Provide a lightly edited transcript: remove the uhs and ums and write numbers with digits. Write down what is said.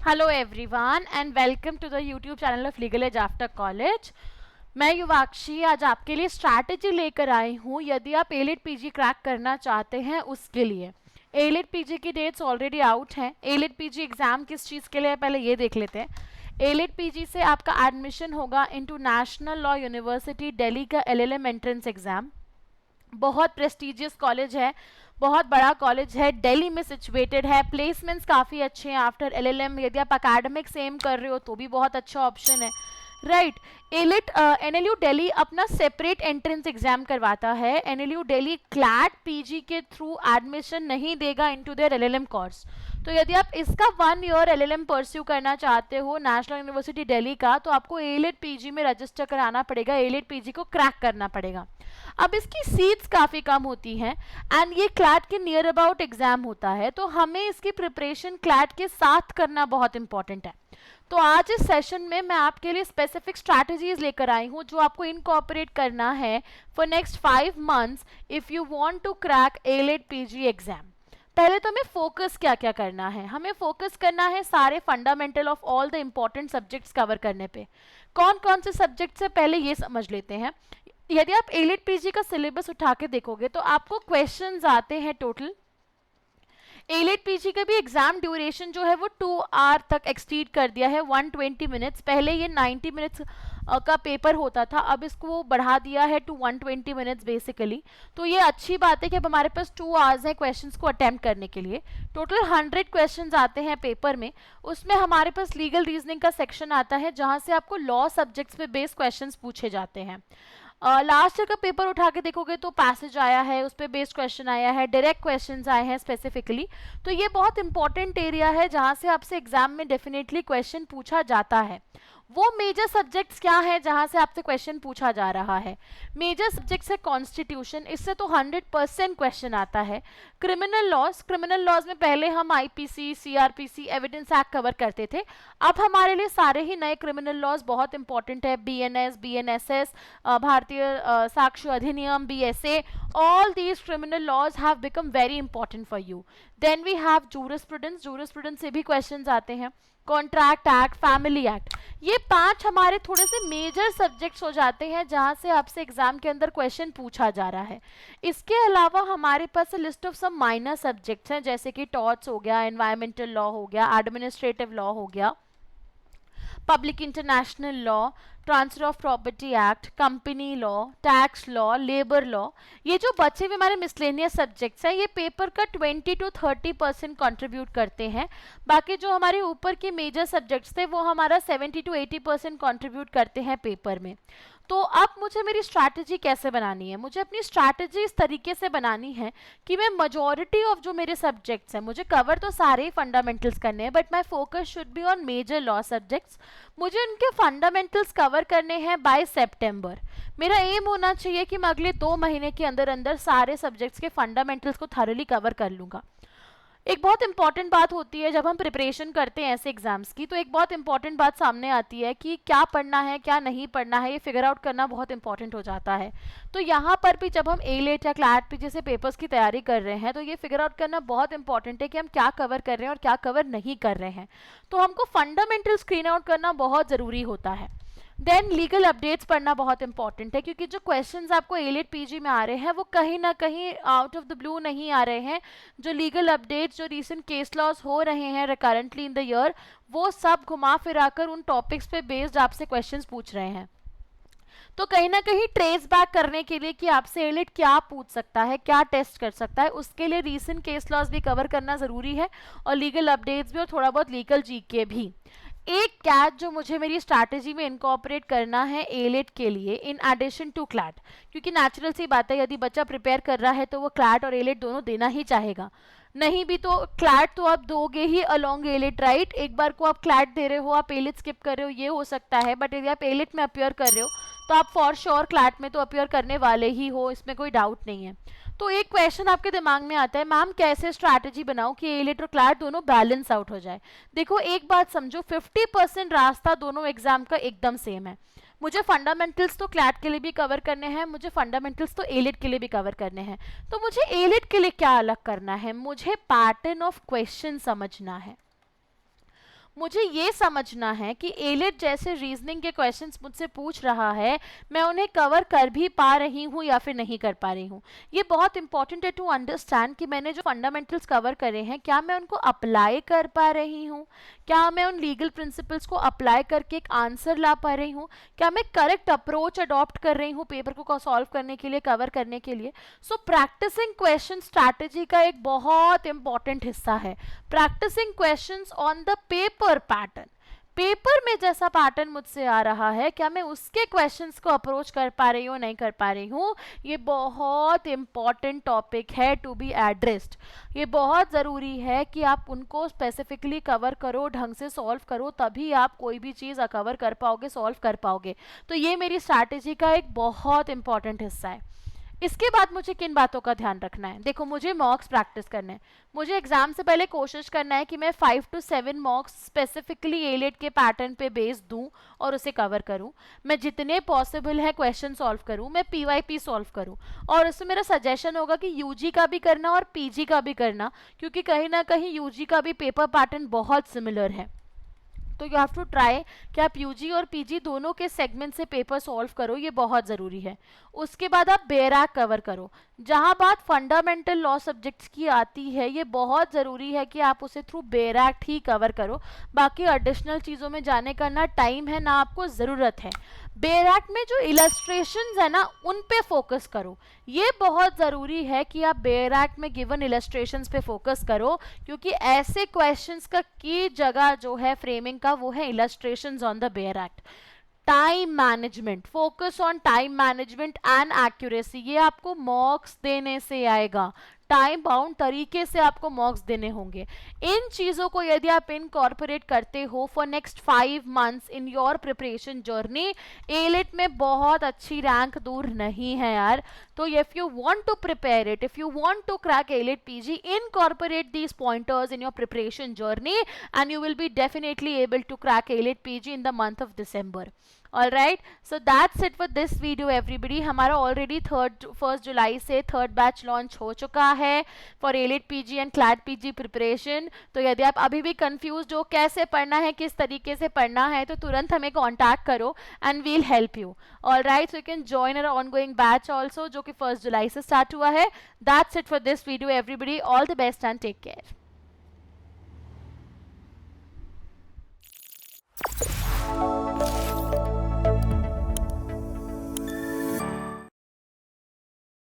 Hello everyone and welcome to the YouTube channel of legal edge after college. मैं युवाक्षी आज आपके लिए strategy लेकर आई हूँ यदि आप एलिट पीजी क्रैक करना चाहते हैं उसके लिए। एलिट पीजी की डेट्स ऑलरेडी आउट हैं। एलिट पीजी एग्जाम किस चीज़ के लिए है पहले ये देख लेते हैं। एलिट पीजी से आपका एडमिशन होगा into national law university Delhi का एलएलएम एंट्रेंस एग्जाम। बहुत प्रेस्टिजियस कॉलेज है, बहुत बड़ा कॉलेज है, दिल्ली में सिचुएटेड है। प्लेसमेंट्स काफ़ी अच्छे हैं आफ्टर एलएलएम। यदि आप एकेडमिक्स एम कर रहे हो तो भी बहुत अच्छा ऑप्शन है, राइट। एलिट एनएलयू दिल्ली अपना सेपरेट एंट्रेंस एग्जाम करवाता है। एनएलयू दिल्ली क्लैट पीजी के थ्रू एडमिशन नहीं देगा इनटू देयर एलएलएम कोर्स। तो यदि आप इसका 1 ईयर एलएलएम परस्यू करना चाहते हो नेशनल यूनिवर्सिटी दिल्ली का, तो आपको एलिट पीजी में रजिस्टर कराना पड़ेगा, एलिट पीजी को क्रैक करना पड़ेगा। अब इसकी सीट्स काफ़ी कम होती हैं एंड ये क्लैट के नियर अबाउट एग्जाम होता है, तो हमें इसकी प्रिपरेशन क्लैट के साथ करना बहुत इंपॉर्टेंट है। तो आज इस सेशन में मैं आपके लिए स्पेसिफिक स्ट्रैटेजीज लेकर आई हूँ जो आपको इनकॉर्पोरेट करना है for next 5 months if you want to crack AILET PG exam. पहले तो हमें फोकस क्या क्या करना है। हमें फोकस करना है सारे fundamental of all the important subjects cover करने पे। कौन कौन से सब्जेक्ट्स है पहले ये समझ लेते हैं। यदि आप एलिट पीजी का सिलेबस उठा के देखोगे तो आपको क्वेश्चंस आते हैं टोटल। एलिट पीजी का भी एग्जाम ड्यूरेशन जो है वो 2 आवर तक एक्सटीड कर दिया है, 120 मिनट्स। पहले ये 90 मिनट्स का पेपर होता था, अब इसको वो बढ़ा दिया है टू 120 मिनट्स बेसिकली। तो ये अच्छी बात है कि अब हमारे पास 2 आवर्स हैं क्वेश्चंस को अटेम्प्ट करने के लिए। टोटल 100 क्वेश्चंस आते हैं पेपर में। उसमें हमारे पास लीगल रीजनिंग का सेक्शन आता है जहाँ से आपको लॉ सब्जेक्ट्स पे बेस्ड क्वेश्चंस पूछे जाते हैं। लास्ट ईयर का पेपर उठा के देखोगे तो पैसेज आया है, उस पर बेस्ड क्वेश्चन आया है, डायरेक्ट क्वेश्चंस आए हैं स्पेसिफिकली। तो ये बहुत इंपॉर्टेंट एरिया है जहाँ से आपसे एग्जाम में डेफिनेटली क्वेश्चन पूछा जाता है। वो मेजर सब्जेक्ट्स क्या है जहाँ से आपसे क्वेश्चन पूछा जा रहा है। मेजर सब्जेक्ट्स है कॉन्स्टिट्यूशन, इससे तो 100% क्वेश्चन आता है। क्रिमिनल लॉज में पहले हम IPC, CrPC, evidence act cover करते थे। अब हमारे लिए सारे ही नए क्रिमिनल लॉज बहुत इंपॉर्टेंट है। बीएनएस, बीएनएसएस, भारतीय साक्ष्य अधिनियम, BSA, all these criminal laws have become very important for you. Then we have jurisprudence से भी questions आते हैं। कॉन्ट्रैक्ट एक्ट, फैमिली एक्ट, ये 5 हमारे थोड़े से मेजर सब्जेक्ट्स हो जाते हैं जहाँ से आपसे एग्जाम के अंदर क्वेश्चन पूछा जा रहा है। इसके अलावा हमारे पास list of some minor subjects हैं जैसे कि टॉर्ट्स हो गया, एनवायरमेंटल लॉ हो गया, एडमिनिस्ट्रेटिव लॉ हो गया, public international law, transfer of property act, company law, tax law, labour law. ये जो बचे हुए हमारे मिसलेनियस सब्जेक्ट्स हैं ये पेपर का 20 to 30% कंट्रीब्यूट करते हैं। बाकी जो हमारे ऊपर के मेजर सब्जेक्ट्स थे वो हमारा 70 to 80% कंट्रीब्यूट करते हैं पेपर में। तो अब मुझे मेरी स्ट्रैटेजी कैसे बनानी है। मुझे अपनी स्ट्रैटेजी इस तरीके से बनानी है कि मैं मजॉरिटी ऑफ जो मेरे सब्जेक्ट्स हैं, मुझे कवर तो सारे ही फंडामेंटल्स करने हैं but my focus should be on major law subjects. मुझे उनके फंडामेंटल्स कवर करने हैं बाय सितंबर। मेरा एम होना चाहिए कि मैं अगले 2 महीने के अंदर अंदर सारे सब्जेक्ट्स के फंडामेंटल्स को थॉरली कवर कर लूँगा। एक बहुत इंपॉर्टेंट बात होती है जब हम प्रिपरेशन करते हैं ऐसे एग्जाम्स की, तो एक बहुत इंपॉर्टेंट बात सामने आती है कि क्या पढ़ना है क्या नहीं पढ़ना है, ये फिगर आउट करना बहुत इंपॉर्टेंट हो जाता है। तो यहाँ पर भी जब हम एलिट या क्लैट पी जैसे पेपर्स की तैयारी कर रहे हैं तो ये फिगर आउट करना बहुत इंपॉर्टेंट है कि हम क्या कवर कर रहे हैं और क्या कवर नहीं कर रहे हैं। तो हमको फंडामेंटल स्क्रीन आउट करना बहुत ज़रूरी होता है। देन लीगल अपडेट्स पढ़ना बहुत इंपॉर्टेंट है क्योंकि जो क्वेश्चंस आपको एलिट पीजी में आ रहे हैं वो कहीं ना कहीं आउट ऑफ द ब्लू नहीं आ रहे हैं। जो लीगल अपडेट्स, जो रीसेंट केस लॉज हो रहे हैं रिकरेंटली इन द ईयर, वो सब घुमा फिराकर उन टॉपिक्स पे बेस्ड आपसे क्वेश्चंस पूछ रहे हैं। तो कहीं ना कहीं ट्रेस बैक करने के लिए कि आपसे एलिट क्या पूछ सकता है, क्या टेस्ट कर सकता है, उसके लिए रीसेंट केस लॉज भी कवर करना ज़रूरी है और लीगल अपडेट्स भी और थोड़ा बहुत लीगल जीके भी। एक कैच जो मुझे मेरी स्ट्रैटेजी में इनकॉर्पोरेट करना है एलिट के लिए इन एडिशन टू क्लैट, क्योंकि नेचुरल सी बात है यदि बच्चा प्रिपेयर कर रहा है तो वो क्लैट और एलिट दोनों देना ही चाहेगा। नहीं भी तो क्लैट तो आप दोगे ही अलोंग एलिट, राइट। एक बार को आप क्लैट दे रहे हो, आप एलिट स्किप कर रहे हो, ये हो सकता है। बट यदि आप एलिट में अपियर कर रहे हो तो आप फॉर श्योर क्लैट में तो अपियर करने वाले ही हो, इसमें कोई डाउट नहीं है। तो एक क्वेश्चन आपके दिमाग में आता है, मैम कैसे स्ट्रैटेजी बनाऊं कि एलिट और क्लैट दोनों बैलेंस आउट हो जाए। देखो एक बात समझो, 50% रास्ता दोनों एग्जाम का एकदम सेम है। मुझे फंडामेंटल्स तो क्लैट के लिए भी कवर करने हैं, मुझे फंडामेंटल्स तो एलिट के लिए भी कवर करने हैं। तो मुझे एलिट के लिए क्या अलग करना है, मुझे पैटर्न ऑफ क्वेश्चन समझना है। मुझे ये समझना है कि एलिट जैसे रीजनिंग के क्वेश्चंस मुझसे पूछ रहा है, मैं उन्हें कवर कर भी पा रही हूँ या फिर नहीं कर पा रही हूँ। ये बहुत इंपॉर्टेंट है टू अंडरस्टैंड कि मैंने जो फंडामेंटल्स कवर करे हैं, क्या मैं उनको अप्लाई कर पा रही हूँ, क्या मैं उन लीगल प्रिंसिपल्स को अप्लाई करके एक आंसर ला पा रही हूँ, क्या मैं करेक्ट अप्रोच अडॉप्ट कर रही हूँ पेपर को सॉल्व करने के लिए, कवर करने के लिए। सो प्रैक्टिसिंग क्वेश्चन स्ट्रैटेजी का एक बहुत इंपॉर्टेंट हिस्सा है। Practising questions on the paper pattern, paper में जैसा पैटर्न मुझसे आ रहा है, क्या मैं उसके क्वेश्चंस को अप्रोच कर पा रही हूँ, नहीं कर पा रही हूँ। ये बहुत इंपॉर्टेंट टॉपिक है टू बी एड्रेस्ड। ये बहुत ज़रूरी है कि आप उनको स्पेसिफिकली कवर करो, ढंग से सॉल्व करो, तभी आप कोई भी चीज़ कवर कर पाओगे, सॉल्व कर पाओगे। तो ये मेरी स्ट्रैटेजी का एक बहुत इंपॉर्टेंट हिस्सा है। इसके बाद मुझे किन बातों का ध्यान रखना है, देखो मुझे मॉक्स प्रैक्टिस करना है। मुझे एग्जाम से पहले कोशिश करना है कि मैं 5 to 7 मॉक्स स्पेसिफिकली एलिट के पैटर्न पे बेस दूं और उसे कवर करूं। मैं जितने पॉसिबल है क्वेश्चन सॉल्व करूं, मैं पीवाईपी सॉल्व करूं। और इसमें मेरा सजेशन होगा कि यूजी का भी करना और पीजी का भी करना, क्योंकि कहीं ना कहीं यूजी का भी पेपर पैटर्न बहुत सिमिलर है। तो यू हैव टू ट्राई कि आप यूजी और पीजी दोनों के सेगमेंट से पेपर सॉल्व करो, ये बहुत ज़रूरी है। उसके बाद आप बेराक कवर करो। जहाँ बात फंडामेंटल लॉ सब्जेक्ट्स की आती है, ये बहुत ज़रूरी है कि आप उसे थ्रू बेराक ही कवर करो। बाकी एडिशनल चीज़ों में जाने का ना टाइम है ना आपको ज़रूरत है। बेराक में जो इलस्ट्रेशंस है ना, उन पे फोकस करो। ये बहुत ज़रूरी है कि आप बेराक में गिवन इलस्ट्रेशंस पे फोकस करो, क्योंकि ऐसे क्वेश्चंस का की जगह जो है फ्रेमिंग का, वो है illustrations on the barrack. Time management, focus on time management and accuracy, ये आपको मॉक्स देने से आएगा। टाइम बाउंड तरीके से आपको मॉक्स देने होंगे। इन चीज़ों को यदि आप इनकॉर्पोरेट करते हो for next 5 months in your preparation journey, AILET में बहुत अच्छी रैंक दूर नहीं है यार। तो if you want to prepare it, if you want to crack AILET PG, incorporate these pointers in your preparation journey and you will be definitely able to crack ALET PG in the month of December. Alright, so that's it for this video everybody. हमारा already 1st जुलाई से third batch launch हो चुका है for ALET PG and CLAT PG preparation. तो यदि आप अभी भी कंफ्यूज हो कैसे पढ़ना है, किस तरीके से पढ़ना है, तो तुरंत हमें कॉन्टैक्ट करो and we'll help you. Alright, so you can join our ongoing batch also जो कि 1st जुलाई से स्टार्ट हुआ है. That's it for this video everybody. All the best and take care.